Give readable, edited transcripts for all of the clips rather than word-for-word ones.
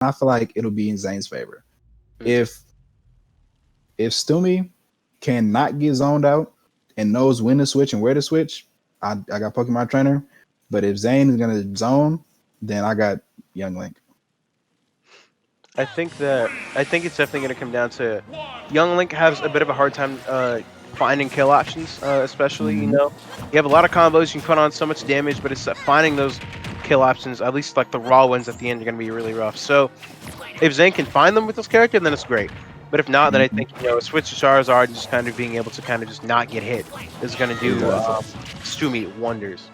I feel like it'll be in Zane's favor. If Stoomy cannot get zoned out and knows when to switch and where to switch, I got Pokemon Trainer. But if Zane is gonna zone, then I got Young Link. I think it's definitely going to come down to Young Link has a bit of a hard time finding kill options, especially Mm-hmm. you have a lot of combos you can put on so much damage, but it's finding those kill options, at least like the raw ones at the end, are going to be really rough. So if Zane can find them with this character, then it's great. But if not, then I Mm-hmm. think a switch to Charizard and just kind of being able to kind of just not get hit is going to do Exactly. Stoomy wonders.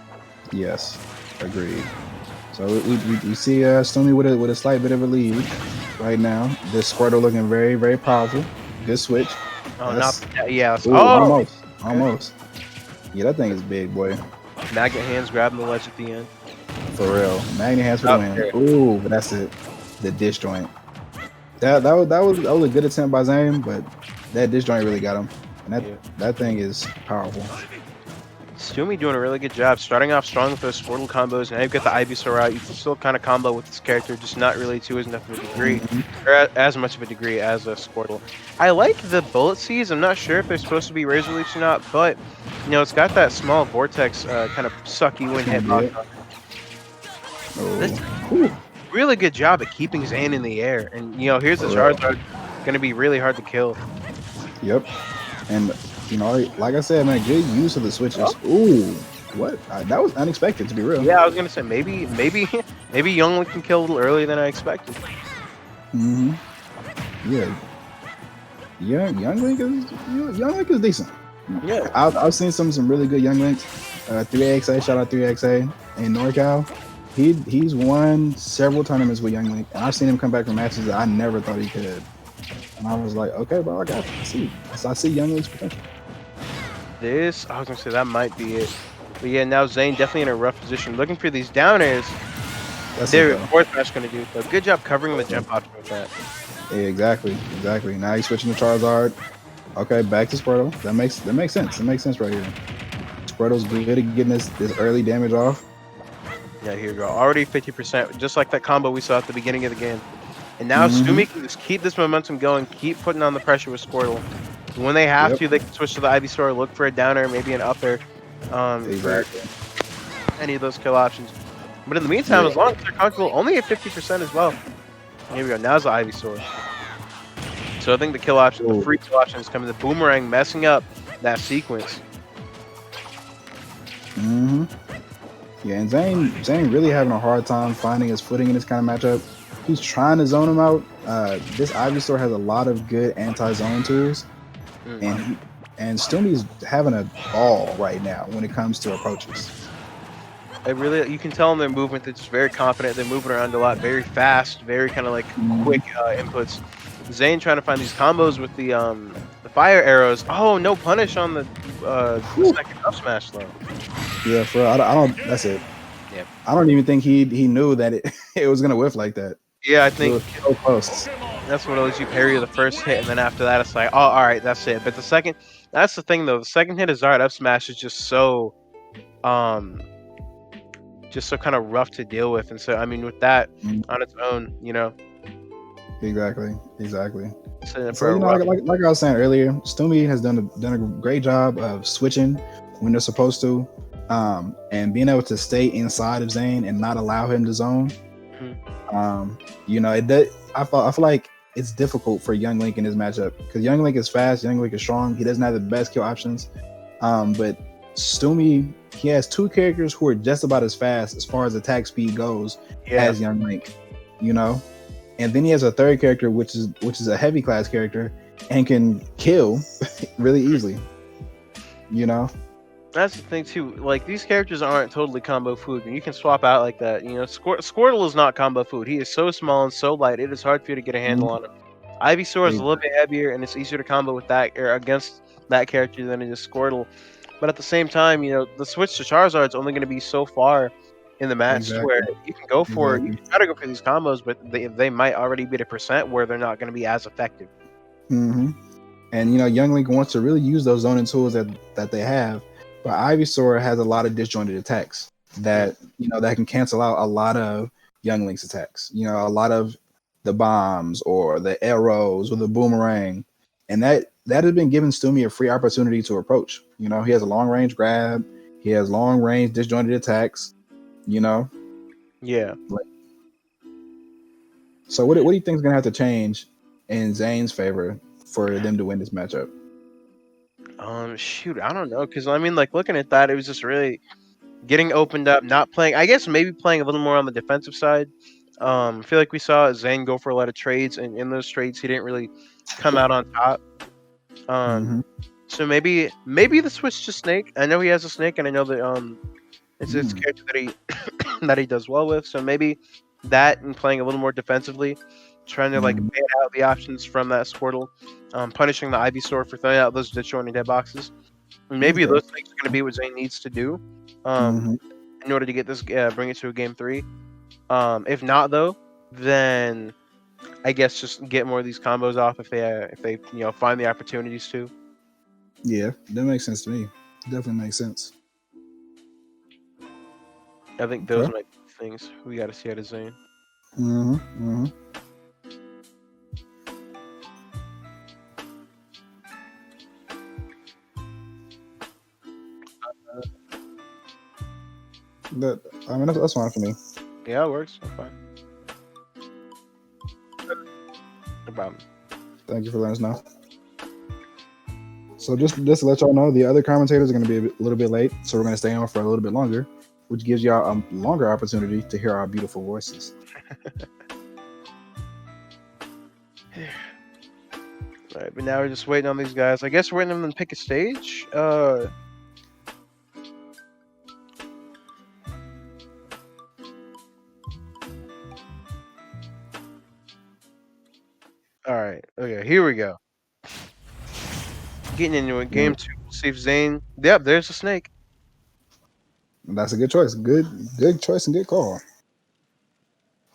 Yes, agreed. So we see Stoomy with a slight bit of a lead right now. This Squirtle looking very, very powerful. Good switch. Oh, not That's yeah. ooh, Oh, okay. almost. Yeah, that thing is big, boy. Magnet hands grabbing the ledge at the end. For real. Magnet hands for the Up win. there. Ooh, but that's it. The dish joint. That was a good attempt by Zane, but that dish joint really got him. And Yeah. that thing is powerful. Stoomy doing a really good job, starting off strong with those Squirtle combos. Now you've got the Ivysaur out. You can still kind of combo with this character, just not really to as enough of a degree, Mm-hmm. or as much of a degree as a Squirtle. I like the Bullet Seeds. I'm not sure if they're supposed to be Razor Leafs or not, but it's got that small vortex kind of suck you in hitbox. This Oh. Ooh. really good job at keeping Zane in the air, and here's the For real. Charizard, going to be really hard to kill. Yep. And like I said, man, good use of the switches. Ooh, what? That was unexpected, to be real. Yeah, I was gonna say maybe maybe Youngling can kill a little earlier than I expected. Mm-hmm. Yeah. Young Link is decent. Yeah. I've seen some really good Young Links. 3XA, shout out 3XA in NorCal. He's won several tournaments with Young Link, and I've seen him come back from matches that I never thought he could. And I was like, okay, bro, I got you. I see Young Link's potential. I was gonna say that might be it. But yeah, now Zane definitely in a rough position, looking for these down airs. That's it, Their though. fourth match gonna do. So good job covering the jump option with that. Yeah, exactly. Now he's switching to Charizard. Okay, back to Squirtle. That makes sense. It makes sense right here. Squirtle's good at getting this early damage off. Yeah, here we go. Already 50%, just like that combo we saw at the beginning of the game. And now Mm-hmm. Stoomy can just keep this momentum going, keep putting on the pressure with Squirtle. When they have Yep. to, they can switch to the Ivysaur, look for a downer, maybe an upper, Exactly. for any of those kill options. But in the meantime, Yeah. as long as they're comfortable, only at 50% as well. Here we go. Now's the Ivysaur. So I think the kill option, the Ooh. free kill option is coming. The Boomerang messing up that sequence. Mm-hmm. Yeah, and Zane really having a hard time finding his footing in this kind of matchup. He's trying to zone him out. This Ivysaur has a lot of good anti-zone tools, and Stoomy's having a ball right now when it comes to approaches. You can tell in their movement, they're just very confident. They're moving around a lot, very fast, very kind of like quick inputs. Zane trying to find these combos with the fire arrows. Oh, no punish on the second up smash though. Yeah, for real, I don't. That's it. Yeah. I don't even think he knew that it was gonna whiff like that. Yeah, I It think was so close. that's what lets you parry the first hit, and then after that, it's like, oh, all right, that's it. But that's the thing though. The second hit of Zard up smash is um, just so kind of rough to deal with. And so, I mean, with that on its own, Exactly. so So like I was saying earlier, Stoomy has done a great job of switching when they're supposed to, and being able to stay inside of Zane and not allow him to zone. It does. I feel like it's difficult for Young Link in this matchup because Young Link is fast, Young Link is strong. He doesn't have the best kill options, but Stoomy, he has two characters who are just about as fast as far as attack speed goes as Young Link. And then he has a third character, which is a heavy class character and can kill really easily. That's the thing too. Like these characters aren't totally combo food, and you can swap out like that. Squirtle is not combo food. He is so small and so light; it is hard for you to get a handle on him. Ivysaur is a little bit heavier, and it's easier to combo with that or against that character than it is Squirtle. But at the same time, the switch to Charizard is only going to be so far in the match to where you can go for you can try to go for these combos, but they might already be at a percent where they're not going to be as effective. Mm-hmm. And Young Link wants to really use those zoning tools that they have, but Ivysaur has a lot of disjointed attacks that that can cancel out a lot of Young Link's attacks. A lot of the bombs or the arrows or the boomerang, and that has been giving Stoomy a free opportunity to approach. You know, he has a long range grab, he has long range disjointed attacks. You know, Yeah. So what do you think is gonna have to change in Xane's favor for them to win this matchup? Shoot, I don't know, because I mean, like looking at that, it was just really getting opened up, not playing. I guess maybe playing a little more on the defensive side. I feel like we saw Xane go for a lot of trades, and in those trades, he didn't really come out on top. So maybe the switch to Snake. I know he has a Snake, and I know that it's his character that he that he does well with. So maybe that and playing a little more defensively, trying to like ban out the options from that Squirtle, punishing the Ivysaur for throwing out those disjointed dead boxes. And maybe those things are going to be what Xane needs to do in order to get this bring it to a game 3. If not though, then I guess just get more of these combos off if they find the opportunities to. Yeah, that makes sense to me. Definitely makes sense. I think those might be things we got to see out of Xane. That's fine for me. Yeah, it works. I'm fine. No problem. Thank you for letting us know. So just to let y'all know, the other commentators are going to be a little bit late, so we're going to stay on for a little bit longer, which gives y'all a longer opportunity to hear our beautiful voices. All right, but now we're just waiting on these guys. I guess we're waiting on them to pick a stage. All right. Okay, here we go. Getting into a game 2. We'll see if Xane. Yep, there's a Snake. That's a good choice. Good choice and good call.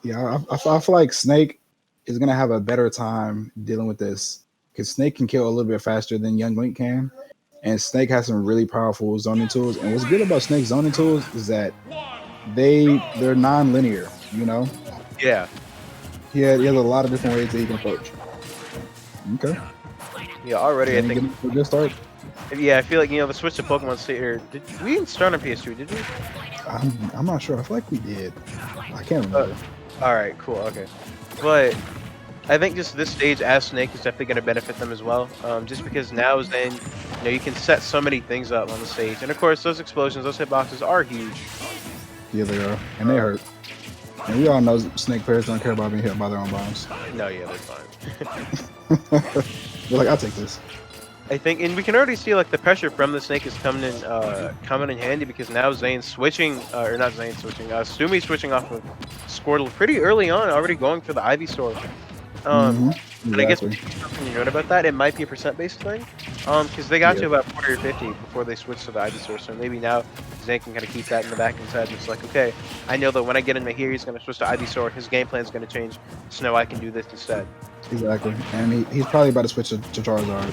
Yeah, I feel like Snake is gonna have a better time dealing with this because Snake can kill a little bit faster than Young Link can, and Snake has some really powerful zoning tools. And what's good about Snake's zoning tools is that they're non-linear. You know. Yeah. He has a lot of different ways that he can approach. Okay. Yeah, already I think we just start. Yeah, I feel like the switch to Pokemon State here. We didn't start on PS2, did we? I'm not sure. I feel like we did. I can't remember. All right, cool. Okay, but I think just this stage as Snake is definitely going to benefit them as well. Just because now then, you can set so many things up on the stage, and of course those explosions, those hitboxes are huge. Yeah, they are, and they hurt. And we all know Snake players don't care about being hit by their own bombs. No, yeah, they're fine. They're like, I'll take this. I think, and we can already see like the pressure from the Snake is coming in handy because now Xane's switching, or not Xane switching, Stoomy switching off of Squirtle pretty early on, already going for the Ivysaur. Exactly. And I guess something you note about that, it might be a percent-based thing, because they got to about 40 or 50 before they switched to the Ivysaur. So maybe now Xane can kind of keep that in the back of his head. It's like, okay, I know that when I get into here, he's going to switch to Ivysaur. His game plan is going to change, so now I can do this instead. Exactly, and he's probably about to switch to Charizard.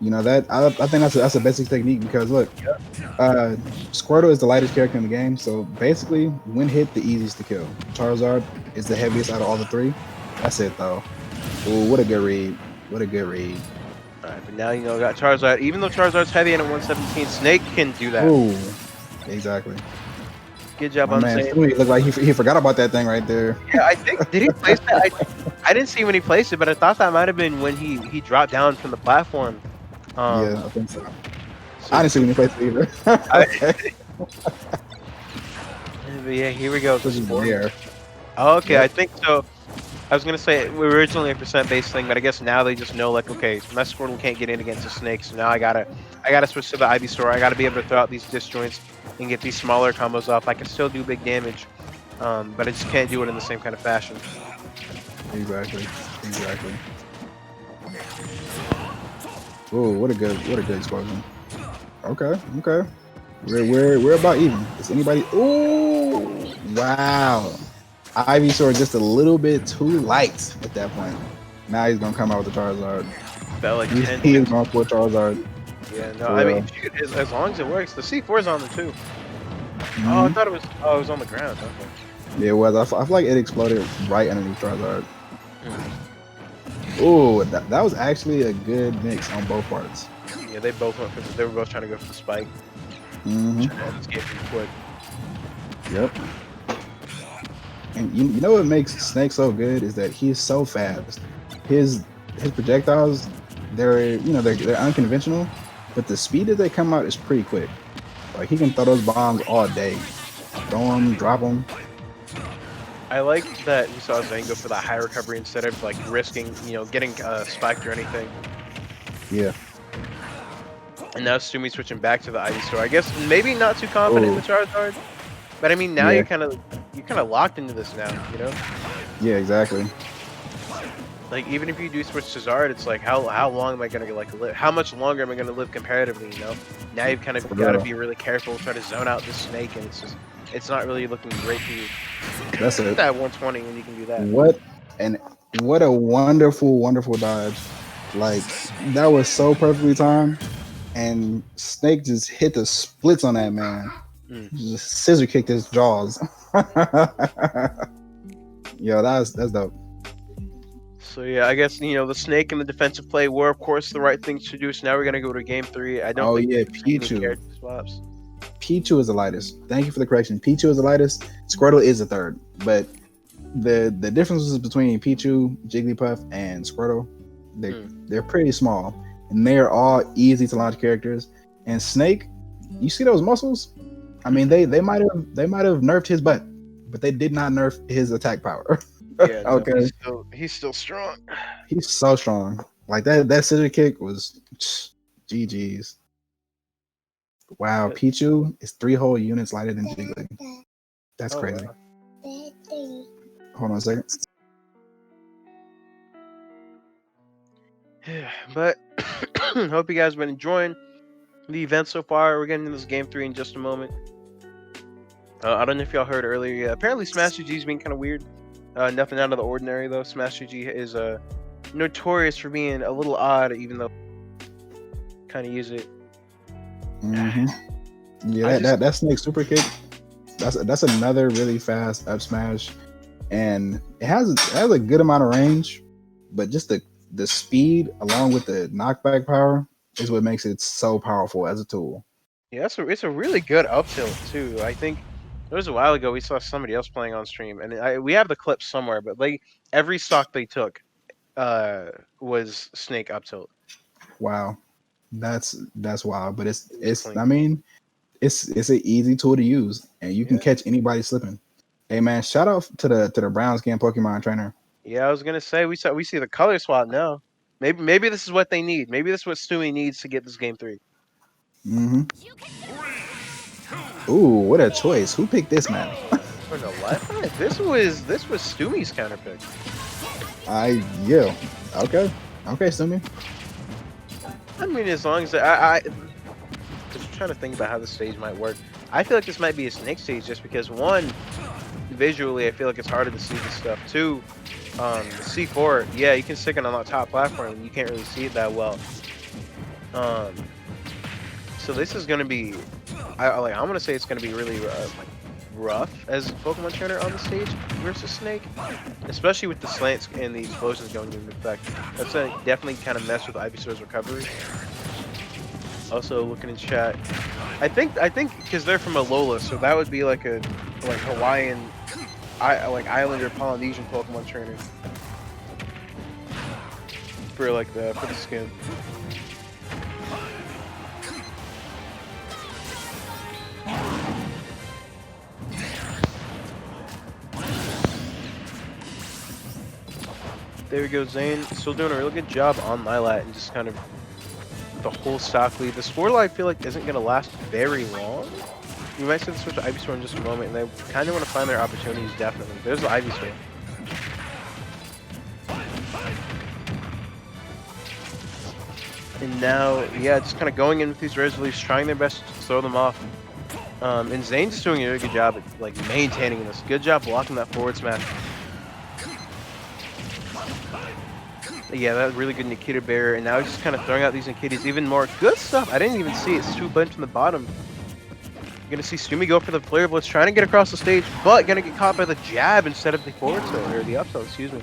You know that I think that's a basic technique because look, Squirtle is the lightest character in the game, so basically when hit, the easiest to kill. Charizard is the heaviest out of all the 3. That's it though. Ooh, what a good read! What a good read! All right, but now got Charizard. Even though Charizard's heavy and at 117, Snake can do that. Ooh, exactly. Good job on saying. It looked like he forgot about that thing right there. Yeah, I think did he place that? I didn't see when he placed it, but I thought that might have been when he dropped down from the platform. Yeah, I think so. I didn't see when he placed it either. But yeah, here we go. There. Okay, I think so. I was gonna say we were originally a percent-based thing, but I guess now they just know like, okay, my Squirtle can't get in against the Snake, so now I gotta switch to the Ivysaur. I gotta be able to throw out these disjoints and get these smaller combos off. I can still do big damage, but I just can't do it in the same kind of fashion. Exactly. Oh, what a good explosion. Okay. We're about even. Is anybody? Oh, wow. Ivysaur just a little bit too light at that point. Now he's gonna come out with the Charizard. Felt like he is going for Charizard. Yeah, no, I mean, as long as it works, the C4 is on there too. Oh, I thought it was. Oh, it was on the ground. Okay. It was. I feel like it exploded right underneath Charizard. Ooh, that was actually a good mix on both parts. Yeah, they both went for they were both trying to go for the spike. Mm-hmm. Trying to end this game pretty quick. Yep. And you know what makes Snake so good is that he's so fast. His projectiles, they're unconventional, but the speed that they come out is pretty quick. Like he can throw those bombs all day, throw them, drop them. I like that we saw Xane go for that high recovery instead of like risking, getting spiked or anything. Yeah. And now Stoomy switching back to the Ivysaur. I guess maybe not too confident in the Charizard, but I mean now you're kind of locked into this now, you know? Yeah, exactly. Like even if you do switch to Zard, it's like how long am I gonna live? How much longer am I gonna live comparatively? You know? Now you've kind of got to be really careful, try to zone out this Snake, and it's not really looking great for you. That's it. That 120 when you can do that. What a wonderful dodge! Like that was so perfectly timed, and Snake just hit the splits on that man. Just scissor kicked his jaws. Yo, that's dope. So yeah, I guess the Snake and the defensive play were of course the right things to do. So now we're gonna go to game 3. I don't think Pichu. Character swaps. Pichu is the lightest. Thank you for the correction. Pichu is the lightest. Squirtle is the third. But the differences between Pichu, Jigglypuff, and Squirtle, they're pretty small, and they are all easy to launch characters. And Snake, you see those muscles? I mean, they might have nerfed his butt, but they did not nerf his attack power. Yeah, no, okay. He's still strong. He's so strong. Like that scissor kick was GG's. Wow, Pichu is 3 whole units lighter than Jiggly. That's crazy. Wow. Hold on a second. But hope you guys have been enjoying the event so far. We're getting into this game 3 in just a moment. I don't know if y'all heard earlier. Apparently Smash GG's been kind of weird. Nothing out of the ordinary though. Smash GG is notorious for being a little odd, even though kind of use it. Mm-hmm. Yeah, that Snake super kick. That's another really fast up smash, and it has a good amount of range, but just the speed along with the knockback power is what makes it so powerful as a tool. Yeah, it's a really good up tilt too. I think it was a while ago we saw somebody else playing on stream, and we have the clip somewhere, but every stock they took was Snake up tilt. Wow, that's wild, but it's I mean, it's an easy tool to use, and you can catch anybody slipping. Hey man, shout out to the brown skin Pokemon trainer. Yeah, I was gonna say we see the color swap now. Maybe this is what they need. Maybe this is what Stoomy needs to get this game 3. Mm-hmm. Ooh, what a choice! Who picked this man? For the left? This was Stoomy's counter pick. Yeah. Okay, Stoomy. I mean, as long as I just trying to think about how the stage might work. I feel like this might be a Snake stage just because 1, visually I feel like it's harder to see this stuff. 2, the C4, yeah, you can stick it on that top platform and you can't really see it that well. So this is gonna be, I'm gonna say it's gonna be really rough as Pokemon trainer on the stage versus Snake, especially with the slants and the explosions going into effect. That's gonna definitely kind of mess with Ivysaur's recovery. Also looking in chat, I think because they're from Alola, so that would be like a Hawaiian, Islander Polynesian Pokemon trainer for the skin. There we go, Xane. Still doing a really good job on Lilat and just kind of the whole stock lead. The Squirtle I feel like isn't going to last very long. You might see the switch to Ivysaur in just a moment, and they kind of want to find their opportunities, definitely. There's the Ivysaur. And now, yeah, just kind of going in with these resolutions, trying their best to throw them off. And Xane's just doing a really good job at maintaining this. Good job blocking that forward smash. Yeah, that was really good Nikita Bear, and now he's just kind of throwing out these Nikitas even more. Good stuff. I didn't even see it. It's 2 bunch in the bottom. gonna see Stoomy go for the flare blitz, trying to get across the stage, but gonna get caught by the jab instead of the forward tilt, or the up tilt, excuse me.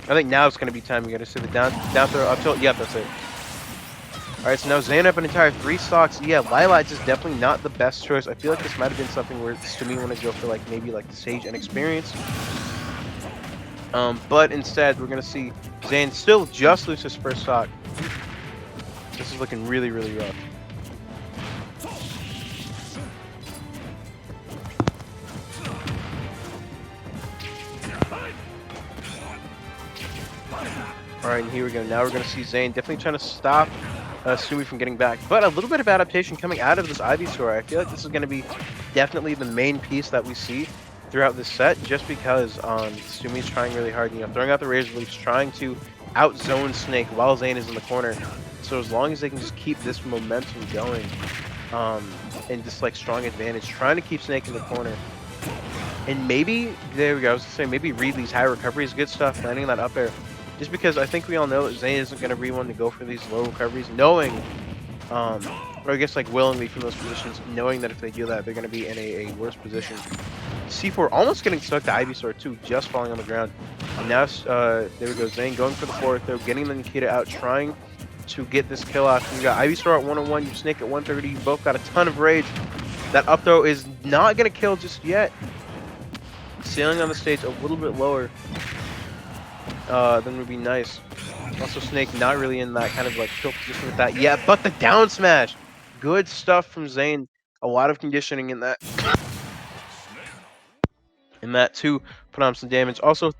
I think now it's gonna be time. You're gonna see the down throw, up tilt. Yep, that's it. Alright, so now Xane up an entire 3 stocks. Yeah, Lilac is definitely not the best choice. I feel like this might have been something where Stoomy wanted to go for like maybe like the stage and experience. But instead we're gonna see Xane still just lose his first stock. This is looking really, really rough. Alright, and here we go. Now we're going to see Xane definitely trying to stop Stoomy from getting back. But a little bit of adaptation coming out of this Ivysaur. I feel like this is going to be definitely the main piece that we see throughout this set, just because Stoomy's trying really hard, you know, throwing out the Razor Leafs, trying to outzone Snake while Xane is in the corner. So as long as they can just keep this momentum going, and just like strong advantage, trying to keep Snake in the corner. And maybe, there we go, I was going to say, maybe read these high recoveries, good stuff, landing that up air. Just because I think we all know that Xane isn't going to be one to go for these low recoveries, knowing, or I guess like willingly from those positions, knowing that if they do that, they're going to be in a worse position. C4 almost getting stuck to Ivysaur too, just falling on the ground. And now, there we go, Xane going for the forward throw, getting the Nikita out, trying to get this kill off. You got Ivysaur at 101, you Snake at 130, you both got a ton of rage. That up throw is not going to kill just yet. Sailing on the stage a little bit lower than would be nice. Also, Snake not really in that kind of like kill position with that yet, but the down smash, good stuff from Xane. A lot of conditioning in that, to put on some damage. Also,